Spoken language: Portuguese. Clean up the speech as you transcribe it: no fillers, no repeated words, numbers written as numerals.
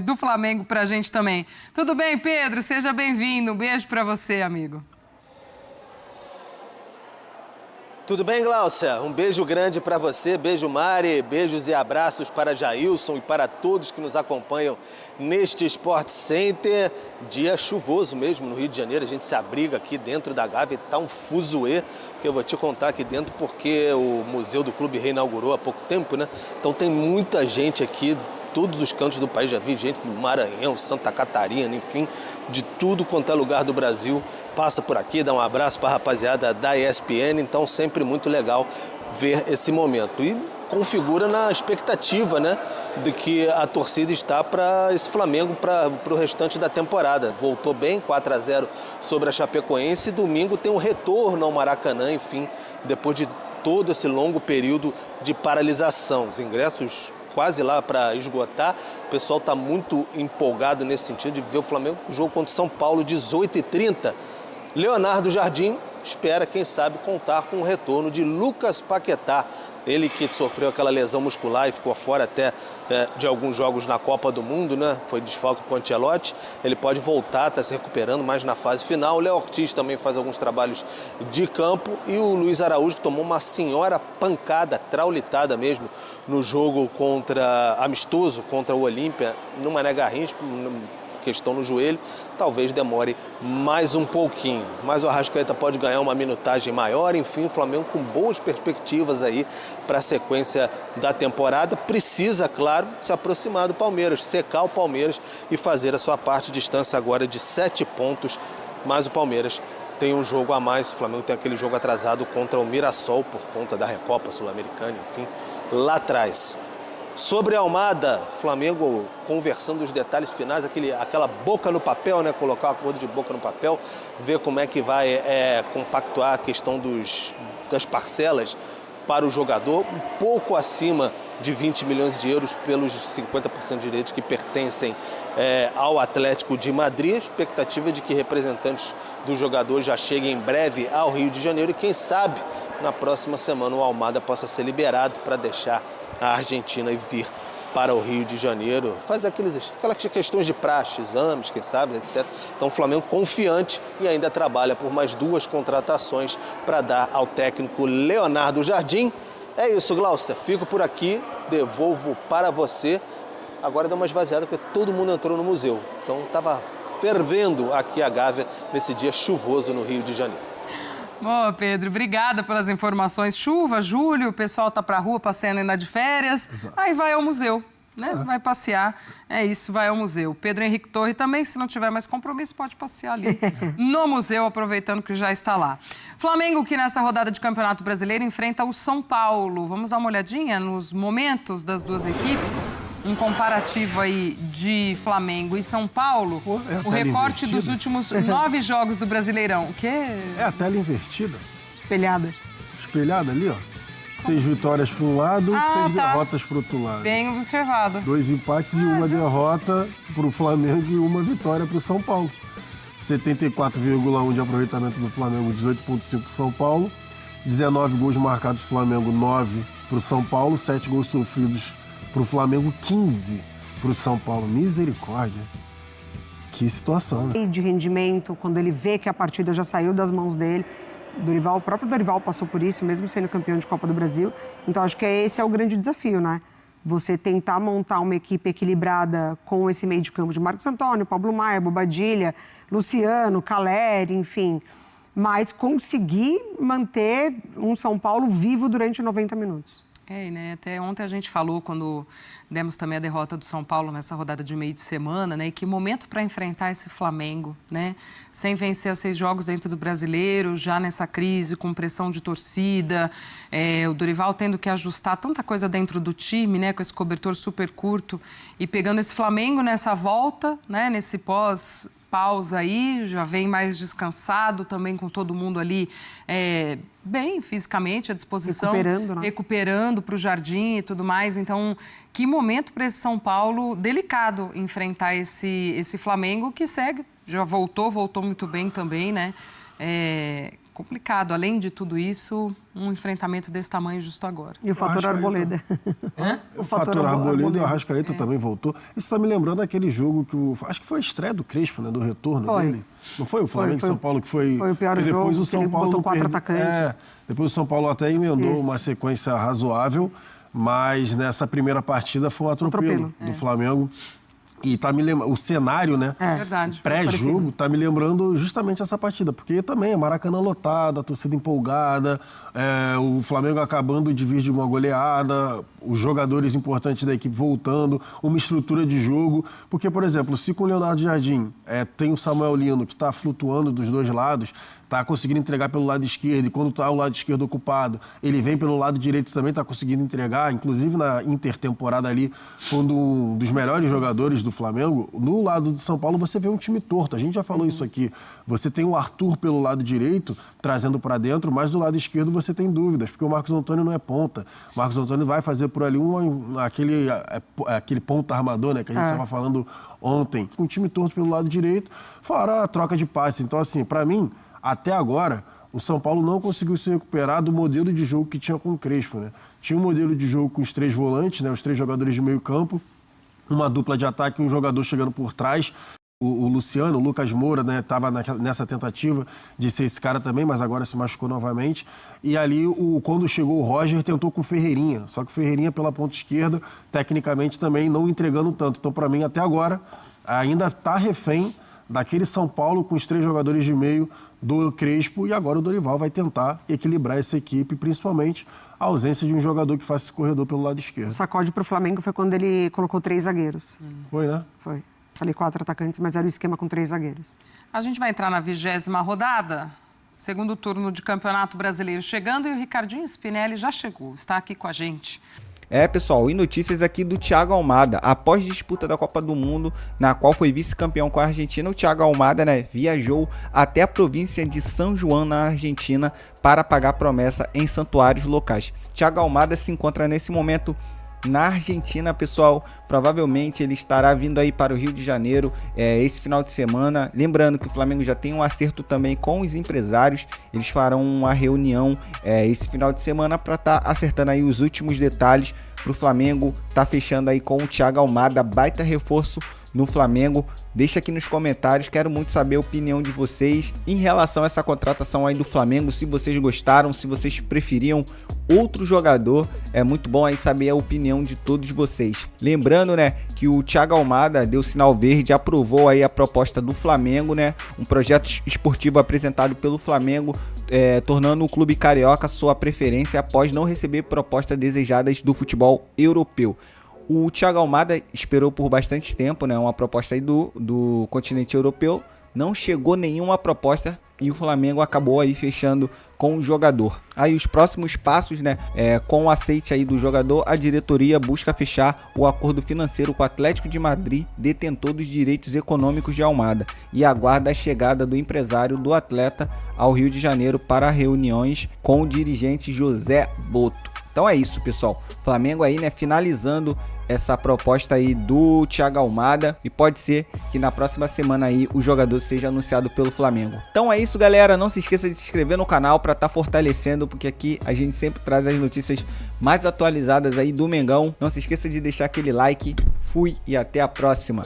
do Flamengo pra gente também. Tudo bem, Pedro? Seja bem-vindo. Um beijo pra você, amigo. Tudo bem, Gláucia? Um beijo grande para você, beijo Mari, beijos e abraços para Jailson e para todos que nos acompanham neste Sport Center. Dia chuvoso mesmo no Rio de Janeiro, a gente se abriga aqui dentro da Gávea, tá um fuzuê, que eu vou te contar aqui dentro porque o Museu do Clube reinaugurou há pouco tempo, né? Então tem muita gente aqui, todos os cantos do país, já vi gente do Maranhão, Santa Catarina, enfim, de tudo quanto é lugar do Brasil. Passa por aqui, dá um abraço para a rapaziada da ESPN, então sempre muito legal ver esse momento. E configura na expectativa, né, de que a torcida está para esse Flamengo para o restante da temporada. Voltou bem, 4-0 sobre a Chapecoense, e domingo tem um retorno ao Maracanã, enfim, depois de todo esse longo período de paralisação. Os ingressos quase lá para esgotar, o pessoal está muito empolgado nesse sentido de ver o Flamengo no jogo contra o São Paulo, 18h30. Leonardo Jardim espera, quem sabe, contar com o retorno de Lucas Paquetá. Ele que sofreu aquela lesão muscular e ficou fora até de alguns jogos na Copa do Mundo, né? Foi desfalque com o Ancelotti. Ele pode voltar, está se recuperando mais na fase final. O Léo Ortiz também faz alguns trabalhos de campo. E o Luiz Araújo, que tomou uma senhora pancada, traulitada mesmo, no jogo amistoso contra o Olímpia, no Mané Garrincha, questão no joelho, talvez demore mais um pouquinho. Mas o Arrascaeta pode ganhar uma minutagem maior, enfim, o Flamengo com boas perspectivas aí para a sequência da temporada. Precisa, claro, se aproximar do Palmeiras, secar o Palmeiras e fazer a sua parte. Distância agora de 7 pontos, mas o Palmeiras tem um jogo a mais. O Flamengo tem aquele jogo atrasado contra o Mirassol por conta da Recopa Sul-Americana, enfim, lá atrás. Sobre a Almada, Flamengo conversando os detalhes finais, aquela boca no papel, né? Colocar o acordo de boca no papel, ver como é que vai compactuar a questão das parcelas para o jogador, um pouco acima de 20 milhões de euros pelos 50% de direitos que pertencem ao Atlético de Madrid. A expectativa é de que representantes do jogador já cheguem em breve ao Rio de Janeiro e quem sabe na próxima semana o Almada possa ser liberado para deixar a Argentina e vir para o Rio de Janeiro, faz aquelas questões de praxe, exames, quem sabe, etc. Então o Flamengo confiante e ainda trabalha por mais 2 contratações para dar ao técnico Leonardo Jardim. É isso, Gláucia, fico por aqui, devolvo para você. Agora dá uma esvaziada porque todo mundo entrou no museu, então estava fervendo aqui a Gávea nesse dia chuvoso no Rio de Janeiro. Boa, Pedro. Obrigada pelas informações. Chuva, julho, o pessoal tá pra rua passeando ainda de férias. Exato. Aí vai ao museu, né? Vai passear. É isso, vai ao museu. Pedro Henrique Torre também, se não tiver mais compromisso, pode passear ali no museu, aproveitando que já está lá. Flamengo, que nessa rodada de Campeonato Brasileiro enfrenta o São Paulo. Vamos dar uma olhadinha nos momentos das duas equipes? Um comparativo aí de Flamengo e São Paulo, o recorte invertida dos últimos 9 jogos do Brasileirão. O quê? É a tela invertida. Espelhada. Espelhada ali, ó. 6 vitórias para um lado, 6 derrotas para o outro lado. Bem observado. 2 empates e uma derrota para o Flamengo e uma vitória para o São Paulo. 74,1 de aproveitamento do Flamengo, 18,5 para o São Paulo. 19 gols marcados do Flamengo, 9 para o São Paulo. 7 gols sofridos para o Flamengo, 15 para o São Paulo. Misericórdia. Que situação, né? De rendimento, quando ele vê que a partida já saiu das mãos dele. O próprio Dorival passou por isso, mesmo sendo campeão de Copa do Brasil. Então, acho que esse é o grande desafio, né? Você tentar montar uma equipe equilibrada com esse meio de campo de Marcos Antônio, Pablo Maia, Bobadilha, Luciano, Caleri, enfim. Mas conseguir manter um São Paulo vivo durante 90 minutos. Né? Até ontem a gente falou, quando demos também a derrota do São Paulo nessa rodada de meio de semana, né? E que momento para enfrentar esse Flamengo, né? Sem vencer 6 jogos dentro do Brasileiro, já nessa crise, com pressão de torcida, o Dorival tendo que ajustar tanta coisa dentro do time, né? Com esse cobertor super curto e pegando esse Flamengo nessa volta, né? Nesse pausa aí, já vem mais descansado, também com todo mundo ali bem fisicamente à disposição. Recuperando para o Jardim e tudo mais. Então, que momento para esse São Paulo delicado enfrentar esse Flamengo que segue, já voltou muito bem também, né? complicado. Além de tudo isso, um enfrentamento desse tamanho justo agora. E o fator Arboleda. O fator Arboleda e o Arrascaeta também voltou. Isso está me lembrando aquele jogo que acho que foi a estreia do Crespo, né? Do retorno dele. Não foi o Flamengo e São Paulo que foi... Foi o pior depois jogo, o São Paulo botou 4 atacantes. Depois o São Paulo até emendou uma sequência razoável, mas nessa primeira partida foi um atropelo do Flamengo. E tá me lembrando, o cenário, né? Verdade. Pré-jogo, tá me lembrando justamente essa partida, porque também é Maracanã lotado, a torcida empolgada, o Flamengo acabando de vir de uma goleada, os jogadores importantes da equipe voltando, uma estrutura de jogo. Porque, por exemplo, se com o Leonardo Jardim tem o Samuel Lino, que está flutuando dos dois lados, está conseguindo entregar pelo lado esquerdo, e quando está o lado esquerdo ocupado, ele vem pelo lado direito também, está conseguindo entregar, inclusive na intertemporada ali, quando um dos melhores jogadores do Flamengo, no lado de São Paulo você vê um time torto, a gente já falou isso aqui, você tem o Arthur pelo lado direito, trazendo para dentro, mas do lado esquerdo você tem dúvidas, porque o Marcos Antônio não é ponta, o Marcos Antônio vai fazer por ali aquele ponta armador, né, que a gente estava falando ontem, um time torto pelo lado direito, fora a troca de passes. Então, assim, para mim, até agora, o São Paulo não conseguiu se recuperar do modelo de jogo que tinha com o Crespo, né? Tinha um modelo de jogo com os 3 volantes, né? Os 3 jogadores de meio campo, uma dupla de ataque e um jogador chegando por trás. O Luciano, o Lucas Moura, né, estava nessa tentativa de ser esse cara também, mas agora se machucou novamente. E ali, quando chegou o Roger, tentou com o Ferreirinha. Só que o Ferreirinha, pela ponta esquerda, tecnicamente também não entregando tanto. Então, para mim, até agora, ainda está refém daquele São Paulo com os 3 jogadores de meio do Crespo, e agora o Dorival vai tentar equilibrar essa equipe, principalmente a ausência de um jogador que faça esse corredor pelo lado esquerdo. O sacode para o Flamengo foi quando ele colocou 3 zagueiros. Foi, né? Foi. Falei 4 atacantes, mas era o esquema com 3 zagueiros. A gente vai entrar na 20ª rodada, segundo turno de Campeonato Brasileiro chegando, e o Ricardinho Spinelli já chegou, está aqui com a gente. Pessoal, e notícias aqui do Thiago Almada. Após disputa da Copa do Mundo, na qual foi vice-campeão com a Argentina, o Thiago Almada, viajou até a província de São João, na Argentina, para pagar promessa em santuários locais. Thiago Almada se encontra nesse momento na Argentina, pessoal. Provavelmente ele estará vindo aí para o Rio de Janeiro esse final de semana. Lembrando que o Flamengo já tem um acerto também com os empresários. Eles farão uma reunião esse final de semana para estar acertando aí os últimos detalhes para o Flamengo tá fechando aí com o Thiago Almada, baita reforço no Flamengo. Deixa aqui nos comentários, quero muito saber a opinião de vocês em relação a essa contratação aí do Flamengo, se vocês gostaram, se vocês preferiam outro jogador. É muito bom aí saber a opinião de todos vocês. Lembrando, que o Thiago Almada deu sinal verde, aprovou aí a proposta do Flamengo, um projeto esportivo apresentado pelo Flamengo, tornando o clube carioca sua preferência após não receber propostas desejadas do futebol europeu. O Thiago Almada esperou por bastante tempo, uma proposta aí do continente europeu. Não chegou nenhuma proposta e o Flamengo acabou aí fechando com o jogador. Aí os próximos passos, com o aceite aí do jogador, a diretoria busca fechar o acordo financeiro com o Atlético de Madrid, detentor dos direitos econômicos de Almada, e aguarda a chegada do empresário do atleta ao Rio de Janeiro para reuniões com o dirigente José Boto. Então é isso, pessoal. Flamengo aí, finalizando essa proposta aí do Thiago Almada, e pode ser que na próxima semana aí o jogador seja anunciado pelo Flamengo. Então é isso, galera. Não se esqueça de se inscrever no canal para estar fortalecendo, porque aqui a gente sempre traz as notícias mais atualizadas aí do Mengão. Não se esqueça de deixar aquele like. Fui e até a próxima.